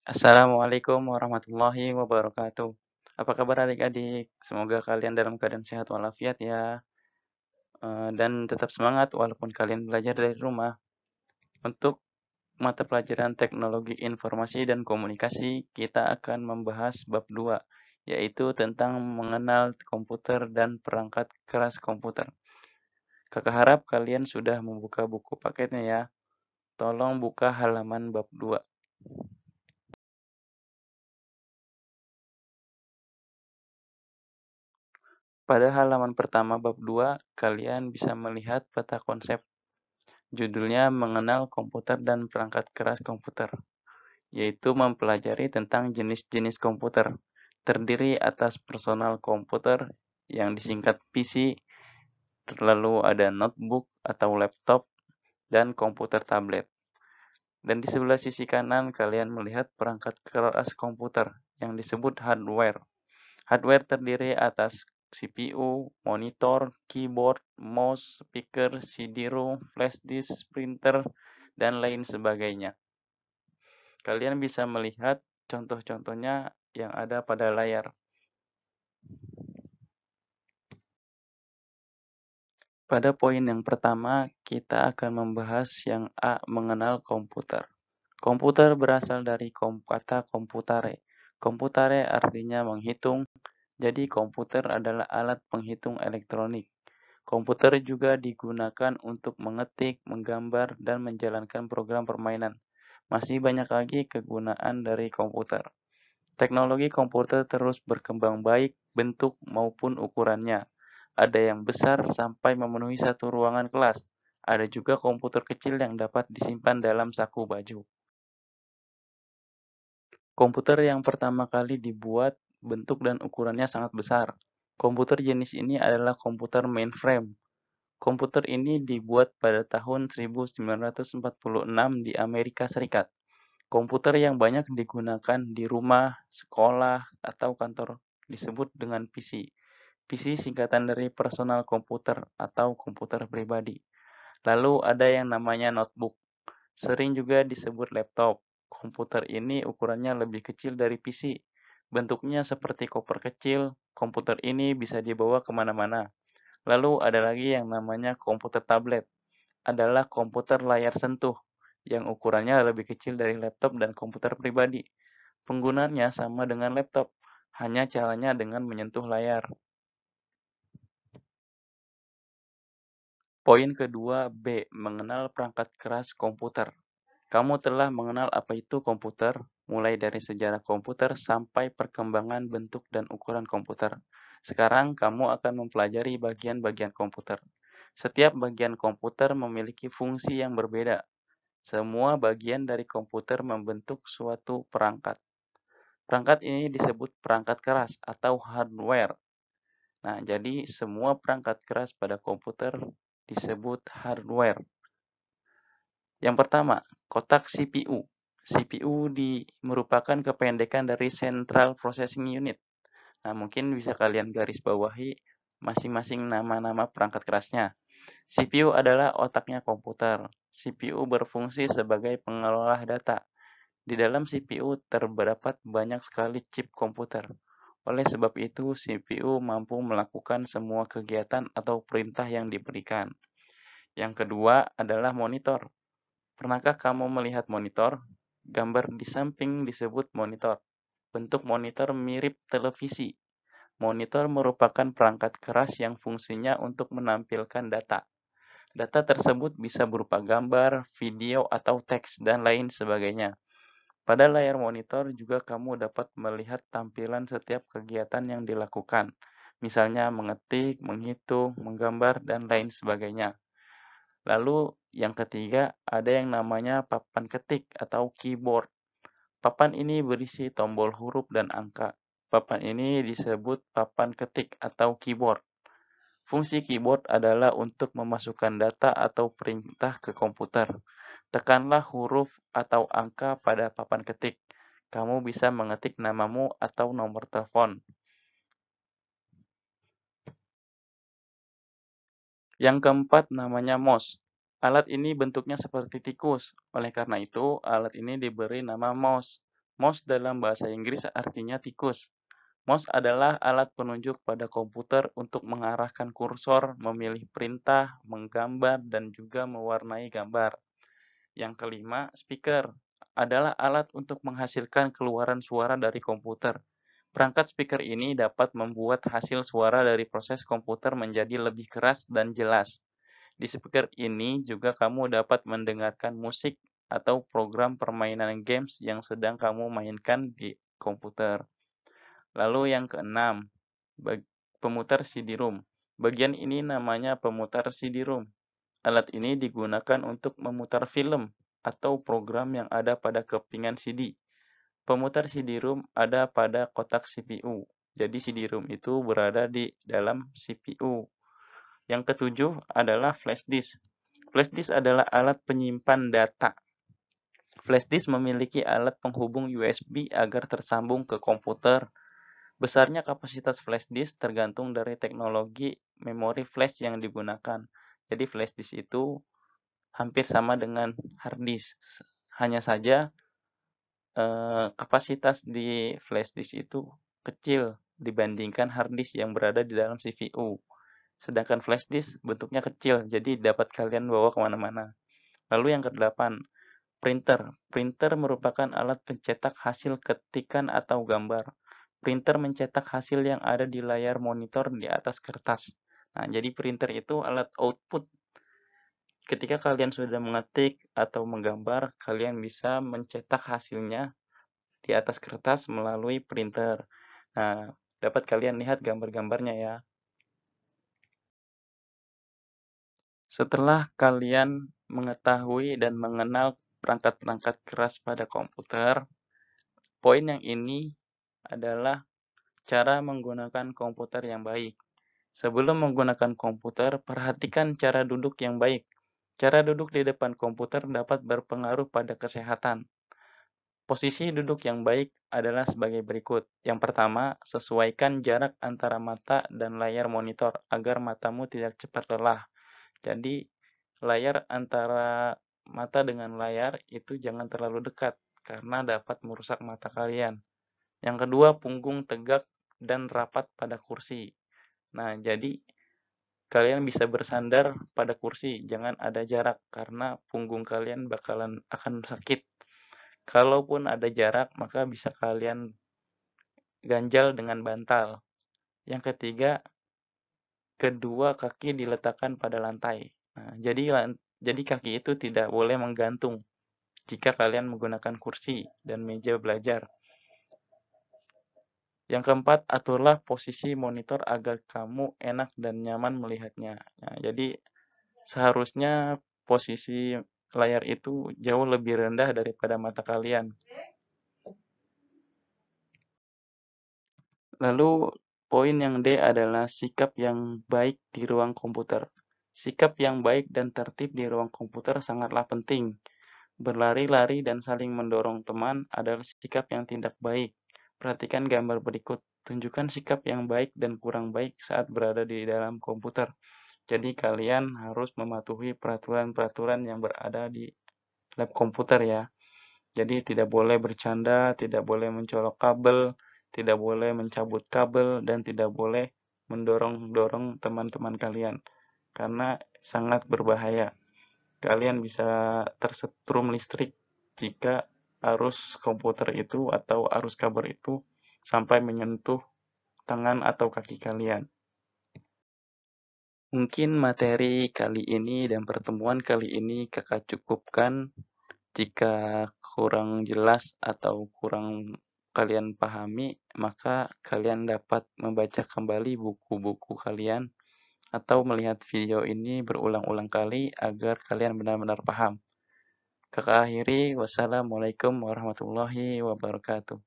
Assalamualaikum warahmatullahi wabarakatuh. Apa kabar adik-adik? Semoga kalian dalam keadaan sehat walafiat ya, dan tetap semangat walaupun kalian belajar dari rumah. Untuk mata pelajaran Teknologi Informasi dan Komunikasi, kita akan membahas bab 2, yaitu tentang mengenal komputer dan perangkat keras komputer. Kakak harap kalian sudah membuka buku paketnya ya. Tolong buka halaman bab 2. Pada halaman pertama bab 2, kalian bisa melihat peta konsep. Judulnya Mengenal Komputer dan Perangkat Keras Komputer, yaitu mempelajari tentang jenis-jenis komputer, terdiri atas personal komputer yang disingkat PC, lalu ada notebook atau laptop, dan komputer tablet. Dan di sebelah sisi kanan kalian melihat perangkat keras komputer yang disebut hardware. Hardware terdiri atas CPU, monitor, keyboard, mouse, speaker, CD-ROM, flash disk, printer, dan lain sebagainya. Kalian bisa melihat contoh-contohnya yang ada pada layar. Pada poin yang pertama, kita akan membahas yang A, mengenal komputer. Komputer berasal dari kata computare. Computare artinya menghitung, jadi komputer adalah alat penghitung elektronik. Komputer juga digunakan untuk mengetik, menggambar, dan menjalankan program permainan. Masih banyak lagi kegunaan dari komputer. Teknologi komputer terus berkembang baik bentuk maupun ukurannya. Ada yang besar sampai memenuhi satu ruangan kelas. Ada juga komputer kecil yang dapat disimpan dalam saku baju. Komputer yang pertama kali dibuat, bentuk dan ukurannya sangat besar. Komputer jenis ini adalah komputer mainframe. Komputer ini dibuat pada tahun 1946 di Amerika Serikat. Komputer yang banyak digunakan di rumah, sekolah, atau kantor disebut dengan PC. PC singkatan dari personal komputer atau komputer pribadi. Lalu ada yang namanya notebook. Sering juga disebut laptop. Komputer ini ukurannya lebih kecil dari PC. Bentuknya seperti koper kecil. Komputer ini bisa dibawa kemana-mana. Lalu ada lagi yang namanya komputer tablet. Adalah komputer layar sentuh yang ukurannya lebih kecil dari laptop dan komputer pribadi. Penggunaannya sama dengan laptop, hanya caranya dengan menyentuh layar. Poin kedua B. Mengenal perangkat keras komputer. Kamu telah mengenal apa itu komputer, mulai dari sejarah komputer sampai perkembangan bentuk dan ukuran komputer. Sekarang kamu akan mempelajari bagian-bagian komputer. Setiap bagian komputer memiliki fungsi yang berbeda. Semua bagian dari komputer membentuk suatu perangkat. Perangkat ini disebut perangkat keras atau hardware. Nah, jadi semua perangkat keras pada komputer disebut hardware. Yang pertama, kotak CPU. CPU merupakan kependekan dari Central Processing Unit. Nah, mungkin bisa kalian garis bawahi masing-masing nama-nama perangkat kerasnya. CPU adalah otaknya komputer. CPU berfungsi sebagai pengelola data. Di dalam CPU terdapat banyak sekali chip komputer. Oleh sebab itu, CPU mampu melakukan semua kegiatan atau perintah yang diberikan. Yang kedua adalah monitor. Pernahkah kamu melihat monitor? Gambar di samping disebut monitor. Bentuk monitor mirip televisi. Monitor merupakan perangkat keras yang fungsinya untuk menampilkan data. Data tersebut bisa berupa gambar, video, atau teks, dan lain sebagainya. Pada layar monitor juga kamu dapat melihat tampilan setiap kegiatan yang dilakukan, misalnya mengetik, menghitung, menggambar, dan lain sebagainya. Lalu yang ketiga ada yang namanya papan ketik atau keyboard. Papan ini berisi tombol huruf dan angka. Papan ini disebut papan ketik atau keyboard. Fungsi keyboard adalah untuk memasukkan data atau perintah ke komputer. Tekanlah huruf atau angka pada papan ketik. Kamu bisa mengetik namamu atau nomor telepon. Yang keempat namanya mouse. Alat ini bentuknya seperti tikus. Oleh karena itu, alat ini diberi nama mouse. Mouse dalam bahasa Inggris artinya tikus. Mouse adalah alat penunjuk pada komputer untuk mengarahkan kursor, memilih perintah, menggambar, dan juga mewarnai gambar. Yang kelima, speaker adalah alat untuk menghasilkan keluaran suara dari komputer. Perangkat speaker ini dapat membuat hasil suara dari proses komputer menjadi lebih keras dan jelas. Di speaker ini juga kamu dapat mendengarkan musik atau program permainan games yang sedang kamu mainkan di komputer. Lalu yang keenam, pemutar CD-ROM. Bagian ini namanya pemutar CD-ROM. Alat ini digunakan untuk memutar film atau program yang ada pada kepingan CD. Pemutar CD-ROM ada pada kotak CPU. Jadi CD-ROM itu berada di dalam CPU. Yang ketujuh adalah flash disk. Flash disk adalah alat penyimpan data. Flash disk memiliki alat penghubung USB agar tersambung ke komputer. Besarnya kapasitas flash disk tergantung dari teknologi memori flash yang digunakan. Jadi flash disk itu hampir sama dengan hard disk. Hanya saja kapasitas di flash disk itu kecil dibandingkan hard disk yang berada di dalam CPU. Sedangkan flash disk bentuknya kecil, jadi dapat kalian bawa kemana-mana. Lalu yang kedelapan, printer. Printer merupakan alat pencetak hasil ketikan atau gambar. Printer mencetak hasil yang ada di layar monitor di atas kertas. Nah, jadi printer itu alat output. Ketika kalian sudah mengetik atau menggambar, kalian bisa mencetak hasilnya di atas kertas melalui printer. Nah, dapat kalian lihat gambar-gambarnya ya. Setelah kalian mengetahui dan mengenal perangkat-perangkat keras pada komputer, poin yang ini adalah cara menggunakan komputer yang baik. Sebelum menggunakan komputer, perhatikan cara duduk yang baik. Cara duduk di depan komputer dapat berpengaruh pada kesehatan. Posisi duduk yang baik adalah sebagai berikut. Yang pertama, sesuaikan jarak antara mata dan layar monitor agar matamu tidak cepat lelah. Jadi, layar antara mata dengan layar itu jangan terlalu dekat karena dapat merusak mata kalian. Yang kedua, punggung tegak dan rapat pada kursi. Nah, jadi kalian bisa bersandar pada kursi, jangan ada jarak karena punggung kalian akan sakit. Kalaupun ada jarak, maka bisa kalian ganjal dengan bantal. Yang ketiga, kedua kaki diletakkan pada lantai. Nah, jadi kaki itu tidak boleh menggantung jika kalian menggunakan kursi dan meja belajar. Yang keempat, aturlah posisi monitor agar kamu enak dan nyaman melihatnya. Nah, jadi seharusnya posisi layar itu jauh lebih rendah daripada mata kalian. Lalu poin yang D adalah sikap yang baik di ruang komputer. Sikap yang baik dan tertib di ruang komputer sangatlah penting. Berlari-lari dan saling mendorong teman adalah sikap yang tidak baik. Perhatikan gambar berikut. Tunjukkan sikap yang baik dan kurang baik saat berada di dalam komputer. Jadi kalian harus mematuhi peraturan-peraturan yang berada di lab komputer ya. Jadi tidak boleh bercanda, tidak boleh mencolok kabel, tidak boleh mencabut kabel, dan tidak boleh mendorong-dorong teman-teman kalian. Karena sangat berbahaya. Kalian bisa tersetrum listrik jika arus komputer itu atau arus kabel itu sampai menyentuh tangan atau kaki kalian. Mungkin materi kali ini dan pertemuan kali ini kakak cukupkan. Jika kurang jelas atau kurang kalian pahami, maka kalian dapat membaca kembali buku-buku kalian atau melihat video ini berulang-ulang kali agar kalian benar-benar paham. Kakak akhiri, wassalamualaikum warahmatullahi wabarakatuh.